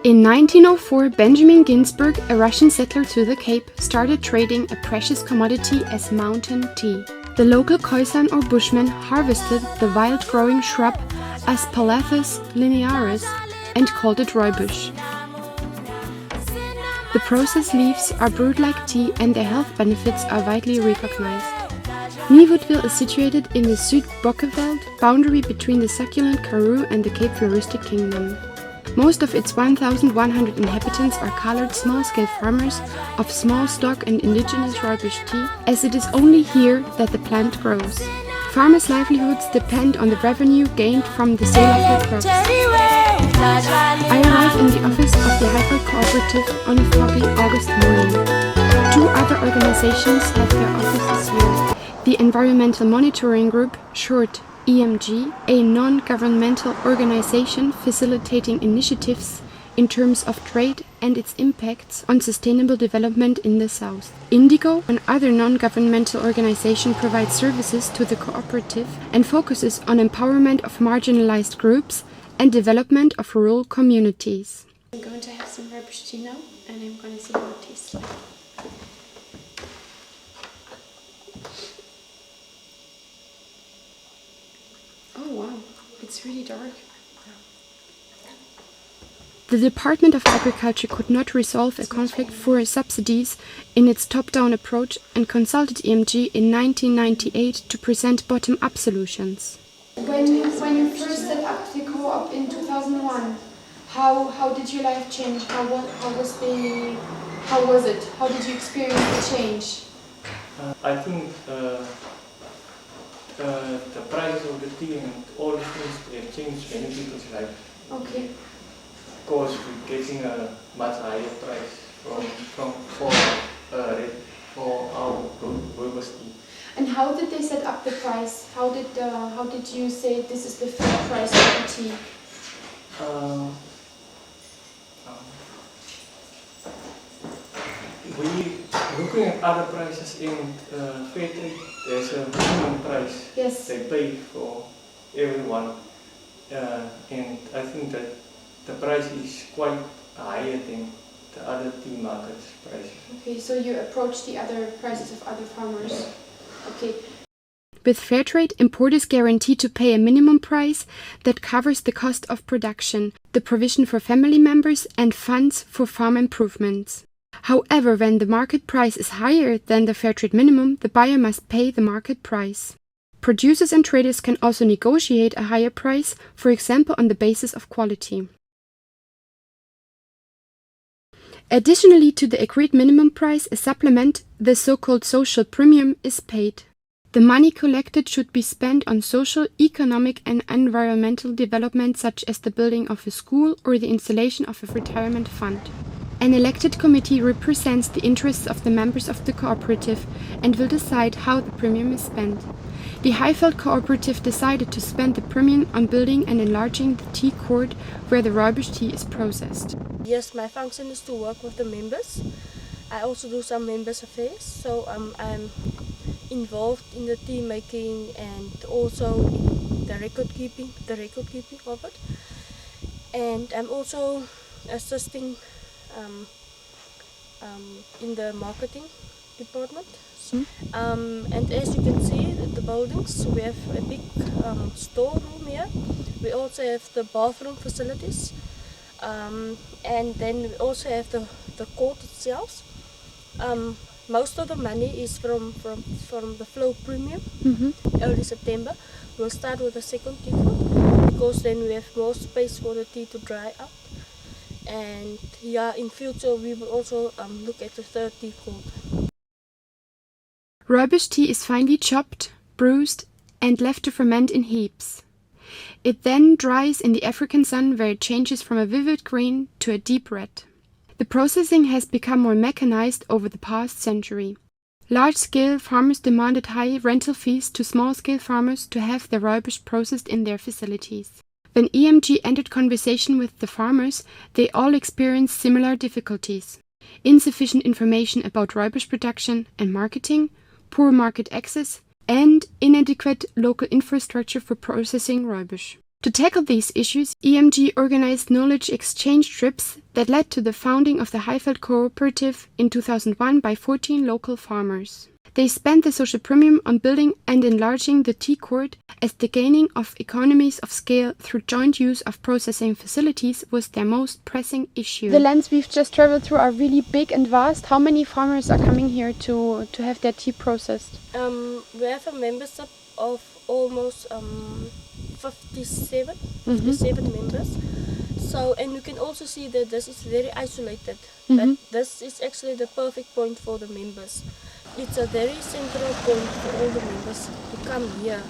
In 1904, Benjamin Ginsberg, a Russian settler to the Cape, started trading a precious commodity as mountain tea. The local Khoisan or Bushmen harvested the wild-growing shrub Aspalathus linearis and called it rooibos. The processed leaves are brewed like tea and their health benefits are widely recognized. Nieuwoudtville is situated in the Zuid-Bokkeveld boundary between the succulent Karoo and the Cape Floristic Kingdom. Most of its 1,100 inhabitants are colored small-scale farmers of small stock and indigenous rooibos tea, as it is only here that the plant grows. Farmers' livelihoods depend on the revenue gained from the sale of their crops. I arrived in the office of the Heiveld Co-operative on a foggy August morning. Two other organizations have their offices here. The Environmental Monitoring Group, short EMG, a non-governmental organization facilitating initiatives in terms of trade and its impacts on sustainable development in the South. Indigo, another non-governmental organization, provides services to the cooperative and focuses on empowerment of marginalized groups and development of rural communities. I'm going to have some rooibos tea now and I'm going to see what it tastes like. Oh wow, it's really dark. The Department of Agriculture could not resolve a conflict for subsidies in its top-down approach and consulted EMG in 1998 to present bottom-up solutions. When you first set up the co-op in 2001, how did your life change? How was it? How did you experience the change? I think the price of the tea and all the things have changed many people's life. Okay. Of course, we're getting a much higher price for our rooibos tea. And how did they set up the price? How did you say this is the fair price for the tea? We looking at other prices in fair trade. There's a minimum price they pay for everyone, and I think that the price is quite higher than the other tea markets prices. Okay, so you approach the other prices of other farmers. Yeah. Okay. With fair trade, importers guarantee to pay a minimum price that covers the cost of production, the provision for family members, and funds for farm improvements. However, when the market price is higher than the fair trade minimum, the buyer must pay the market price. Producers and traders can also negotiate a higher price, for example on the basis of quality. Additionally to the agreed minimum price, a supplement, the so-called social premium, is paid. The money collected should be spent on social, economic and environmental development such as the building of a school or the installation of a retirement fund. An elected committee represents the interests of the members of the cooperative and will decide how the premium is spent. The Heiveld Co-operative decided to spend the premium on building and enlarging the tea court where the rooibos tea is processed. Yes, my function is to work with the members. I also do some members affairs, so I'm involved in the tea making and also in the record keeping of it. And I'm also assisting in the marketing department. And as you can see, the buildings, we have a big storeroom here. We also have the bathroom facilities, and then we also have the court itself. Most of the money is from the flow premium. Early September. We'll start with the second tea court because then we have more space for the tea to dry up. And yeah, in future we will also look at the third tea court. Rooibos tea is finely chopped, bruised, and left to ferment in heaps. It then dries in the African sun where it changes from a vivid green to a deep red. The processing has become more mechanized over the past century. Large-scale farmers demanded high rental fees to small-scale farmers to have their rooibos processed in their facilities. When EMG entered conversation with the farmers, they all experienced similar difficulties. Insufficient information about rooibos production and marketing, poor market access, and inadequate local infrastructure for processing rooibos. To tackle these issues, EMG organized knowledge exchange trips that led to the founding of the Heiveld Co-operative in 2001 by 14 local farmers. They spent the social premium on building and enlarging the tea court, as the gaining of economies of scale through joint use of processing facilities was their most pressing issue. The lands we've just traveled through are really big and vast. How many farmers are coming here to have their tea processed? We have a membership of almost 57 members. So, and you can also see that this is very isolated. But this is actually the perfect point for the members. It's a very central point for all the members to come here